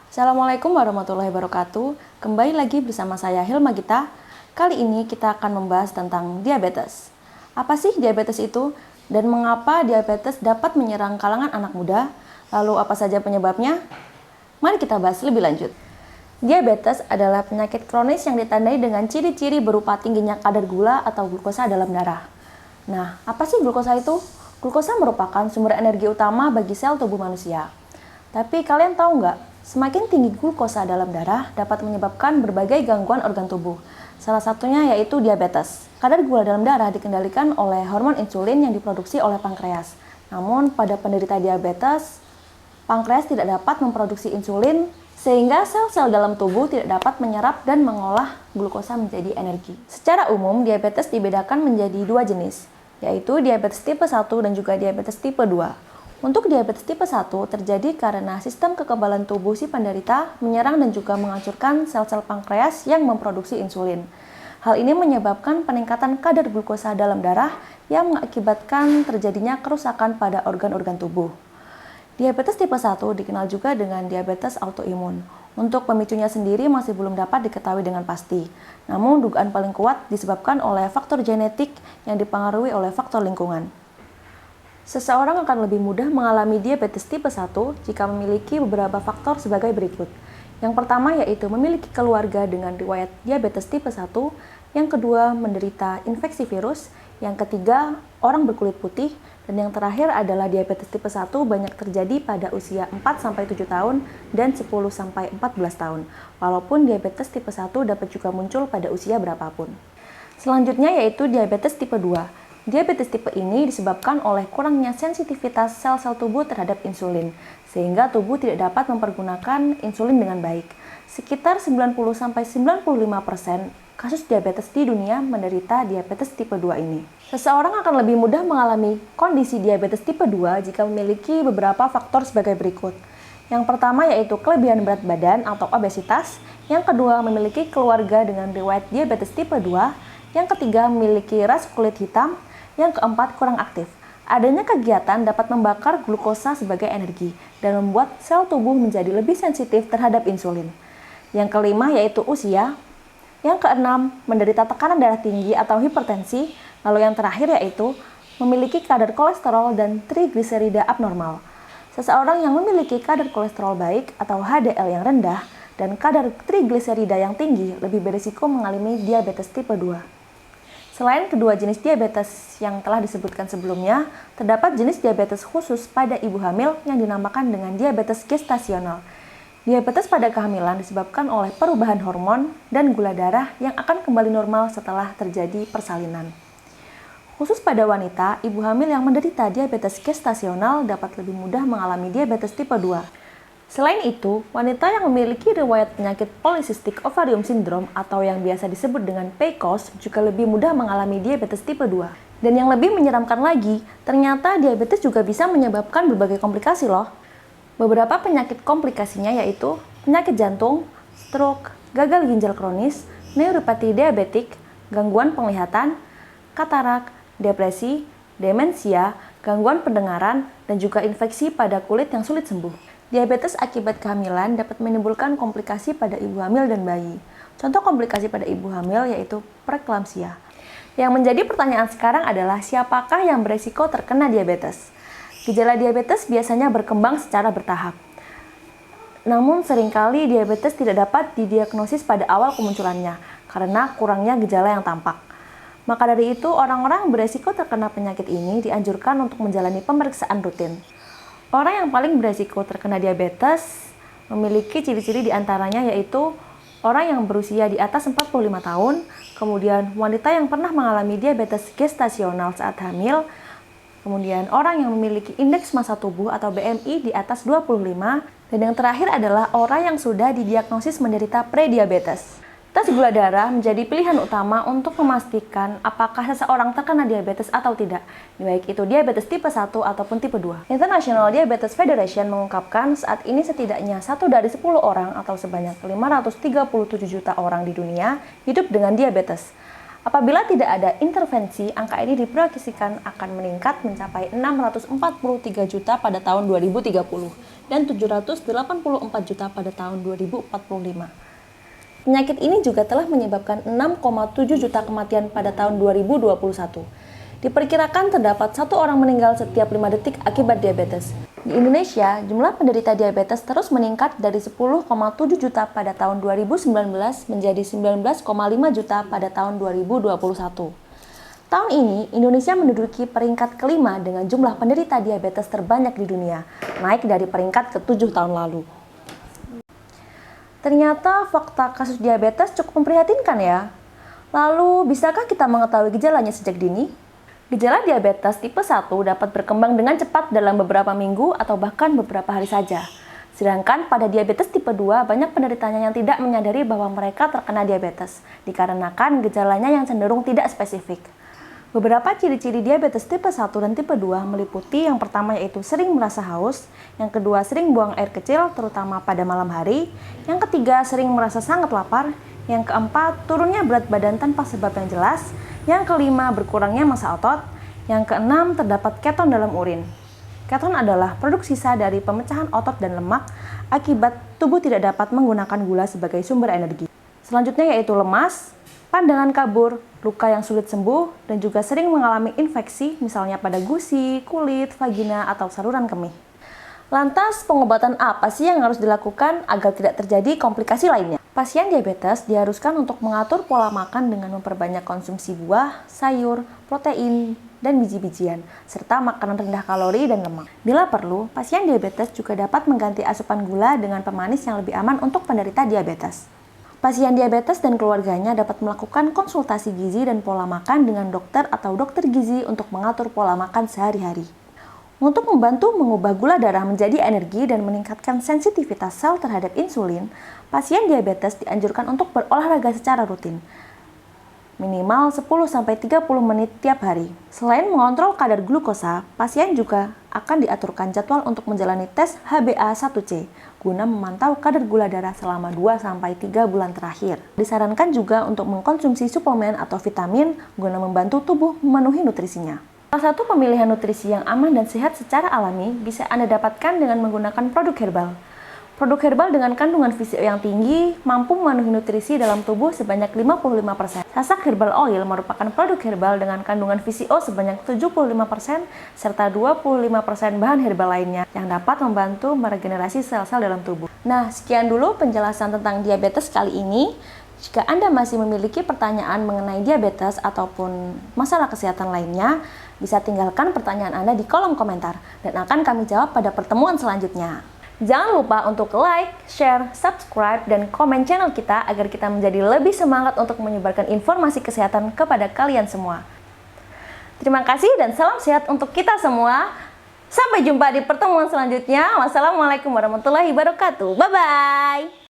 Assalamualaikum warahmatullahi wabarakatuh. Kembali lagi bersama saya Hilma Gita. Kali ini kita akan membahas tentang diabetes. Apa sih diabetes itu? Dan mengapa diabetes dapat menyerang kalangan anak muda? Lalu apa saja penyebabnya? Mari kita bahas lebih lanjut. Diabetes adalah penyakit kronis yang ditandai dengan ciri-ciri berupa tingginya kadar gula atau glukosa dalam darah. Nah, apa sih glukosa itu? Glukosa merupakan sumber energi utama bagi sel tubuh manusia. Tapi kalian tahu nggak? Semakin tinggi glukosa dalam darah dapat menyebabkan berbagai gangguan organ tubuh. Salah satunya yaitu diabetes. Kadar gula dalam darah dikendalikan oleh hormon insulin yang diproduksi oleh pankreas. Namun pada penderita diabetes, pankreas tidak dapat memproduksi insulin sehingga sel-sel dalam tubuh tidak dapat menyerap dan mengolah glukosa menjadi energi. Secara umum, diabetes dibedakan menjadi dua jenis, yaitu diabetes tipe 1 dan juga diabetes tipe 2. Untuk diabetes tipe 1 terjadi karena sistem kekebalan tubuh si penderita menyerang dan juga menghancurkan sel-sel pankreas yang memproduksi insulin. Hal ini menyebabkan peningkatan kadar glukosa dalam darah yang mengakibatkan terjadinya kerusakan pada organ-organ tubuh. Diabetes tipe 1 dikenal juga dengan diabetes autoimun. Untuk pemicunya sendiri masih belum dapat diketahui dengan pasti. Namun dugaan paling kuat disebabkan oleh faktor genetik yang dipengaruhi oleh faktor lingkungan. Seseorang akan lebih mudah mengalami diabetes tipe 1 jika memiliki beberapa faktor sebagai berikut. Yang pertama yaitu memiliki keluarga dengan riwayat diabetes tipe 1, yang kedua menderita infeksi virus, yang ketiga orang berkulit putih, dan yang terakhir adalah diabetes tipe 1 banyak terjadi pada usia 4-7 tahun dan 10-14 tahun. Walaupun diabetes tipe 1 dapat juga muncul pada usia berapapun. Selanjutnya yaitu diabetes tipe 2. Diabetes tipe ini disebabkan oleh kurangnya sensitivitas sel-sel tubuh terhadap insulin, sehingga tubuh tidak dapat mempergunakan insulin dengan baik. Sekitar 90-95% kasus diabetes di dunia menderita diabetes tipe 2 ini. Seseorang akan lebih mudah mengalami kondisi diabetes tipe 2 jika memiliki beberapa faktor sebagai berikut. Yang pertama yaitu kelebihan berat badan atau obesitas, yang kedua memiliki keluarga dengan riwayat diabetes tipe 2, yang ketiga memiliki ras kulit hitam, yang keempat, kurang aktif. Adanya kegiatan dapat membakar glukosa sebagai energi dan membuat sel tubuh menjadi lebih sensitif terhadap insulin. Yang kelima yaitu usia. Yang keenam, menderita tekanan darah tinggi atau hipertensi. Lalu yang terakhir yaitu memiliki kadar kolesterol dan trigliserida abnormal. Seseorang yang memiliki kadar kolesterol baik atau HDL yang rendah dan kadar trigliserida yang tinggi lebih berisiko mengalami diabetes tipe 2. Selain kedua jenis diabetes yang telah disebutkan sebelumnya, terdapat jenis diabetes khusus pada ibu hamil yang dinamakan dengan diabetes gestasional. Diabetes pada kehamilan disebabkan oleh perubahan hormon dan gula darah yang akan kembali normal setelah terjadi persalinan. Khusus pada wanita, ibu hamil yang menderita diabetes gestasional dapat lebih mudah mengalami diabetes tipe 2. Selain itu, wanita yang memiliki riwayat penyakit polycystic ovarium syndrome atau yang biasa disebut dengan PCOS juga lebih mudah mengalami diabetes tipe 2. Dan yang lebih menyeramkan lagi, ternyata diabetes juga bisa menyebabkan berbagai komplikasi loh. Beberapa penyakit komplikasinya yaitu penyakit jantung, stroke, gagal ginjal kronis, neuropati diabetik, gangguan penglihatan, katarak, depresi, demensia, gangguan pendengaran, dan juga infeksi pada kulit yang sulit sembuh. Diabetes akibat kehamilan dapat menimbulkan komplikasi pada ibu hamil dan bayi. Contoh komplikasi pada ibu hamil yaitu preeklamsia. Yang menjadi pertanyaan sekarang adalah siapakah yang beresiko terkena diabetes? Gejala diabetes biasanya berkembang secara bertahap. Namun seringkali diabetes tidak dapat didiagnosis pada awal kemunculannya karena kurangnya gejala yang tampak. Maka dari itu, orang-orang beresiko terkena penyakit ini dianjurkan untuk menjalani pemeriksaan rutin. Orang yang paling beresiko terkena diabetes memiliki ciri-ciri diantaranya yaitu orang yang berusia di atas 45 tahun, kemudian wanita yang pernah mengalami diabetes gestasional saat hamil, kemudian orang yang memiliki indeks massa tubuh atau BMI di atas 25, dan yang terakhir adalah orang yang sudah didiagnosis menderita prediabetes. Tes gula darah menjadi pilihan utama untuk memastikan apakah seseorang terkena diabetes atau tidak, baik itu diabetes tipe 1 ataupun tipe 2. International Diabetes Federation mengungkapkan saat ini setidaknya 1 dari 10 orang atau sebanyak 537 juta orang di dunia hidup dengan diabetes. Apabila tidak ada intervensi, angka ini diproyeksikan akan meningkat mencapai 643 juta pada tahun 2030 dan 784 juta pada tahun 2045. Penyakit ini juga telah menyebabkan 6,7 juta kematian pada tahun 2021. Diperkirakan terdapat 1 orang meninggal setiap 5 detik akibat diabetes. Di Indonesia, jumlah penderita diabetes terus meningkat dari 10,7 juta pada tahun 2019 menjadi 19,5 juta pada tahun 2021. Tahun ini, Indonesia menduduki peringkat kelima dengan jumlah penderita diabetes terbanyak di dunia, naik dari peringkat ke-7 tahun lalu. Ternyata fakta kasus diabetes cukup memprihatinkan ya. Lalu, bisakah kita mengetahui gejalanya sejak dini? Gejala diabetes tipe 1 dapat berkembang dengan cepat dalam beberapa minggu atau bahkan beberapa hari saja. Sedangkan pada diabetes tipe 2, banyak penderitanya yang tidak menyadari bahwa mereka terkena diabetes, dikarenakan gejalanya yang cenderung tidak spesifik. Beberapa ciri-ciri diabetes tipe 1 dan tipe 2 meliputi yang pertama yaitu sering merasa haus, yang kedua sering buang air kecil terutama pada malam hari, yang ketiga sering merasa sangat lapar, yang keempat turunnya berat badan tanpa sebab yang jelas, yang kelima berkurangnya massa otot, yang keenam terdapat keton dalam urin. Keton adalah produk sisa dari pemecahan otot dan lemak akibat tubuh tidak dapat menggunakan gula sebagai sumber energi. Selanjutnya yaitu lemas, pandangan kabur, luka yang sulit sembuh, dan juga sering mengalami infeksi misalnya pada gusi, kulit, vagina, atau saluran kemih. Lantas, pengobatan apa sih yang harus dilakukan agar tidak terjadi komplikasi lainnya? Pasien diabetes diharuskan untuk mengatur pola makan dengan memperbanyak konsumsi buah, sayur, protein, dan biji-bijian, serta makanan rendah kalori dan lemak. Bila perlu, pasien diabetes juga dapat mengganti asupan gula dengan pemanis yang lebih aman untuk penderita diabetes. Pasien diabetes dan keluarganya dapat melakukan konsultasi gizi dan pola makan dengan dokter atau dokter gizi untuk mengatur pola makan sehari-hari. Untuk membantu mengubah gula darah menjadi energi dan meningkatkan sensitivitas sel terhadap insulin, pasien diabetes dianjurkan untuk berolahraga secara rutin, minimal 10-30 menit tiap hari. Selain mengontrol kadar glukosa, pasien juga akan diaturkan jadwal untuk menjalani tes HbA1c guna memantau kadar gula darah selama 2-3 bulan terakhir. Disarankan juga untuk mengkonsumsi suplemen atau vitamin guna membantu tubuh memenuhi nutrisinya. Salah satu pemilihan nutrisi yang aman dan sehat secara alami bisa Anda dapatkan dengan menggunakan produk herbal. Produk herbal dengan kandungan VCO yang tinggi mampu memenuhi nutrisi dalam tubuh sebanyak 55%. Sasak Herbal Oil merupakan produk herbal dengan kandungan VCO sebanyak 75% serta 25% bahan herbal lainnya yang dapat membantu meregenerasi sel-sel dalam tubuh. Nah, sekian dulu penjelasan tentang diabetes kali ini. Jika Anda masih memiliki pertanyaan mengenai diabetes ataupun masalah kesehatan lainnya, bisa tinggalkan pertanyaan Anda di kolom komentar dan akan kami jawab pada pertemuan selanjutnya. Jangan lupa untuk like, share, subscribe, dan komen channel kita agar kita menjadi lebih semangat untuk menyebarkan informasi kesehatan kepada kalian semua. Terima kasih dan salam sehat untuk kita semua. Sampai jumpa di pertemuan selanjutnya. Wassalamualaikum warahmatullahi wabarakatuh. Bye-bye.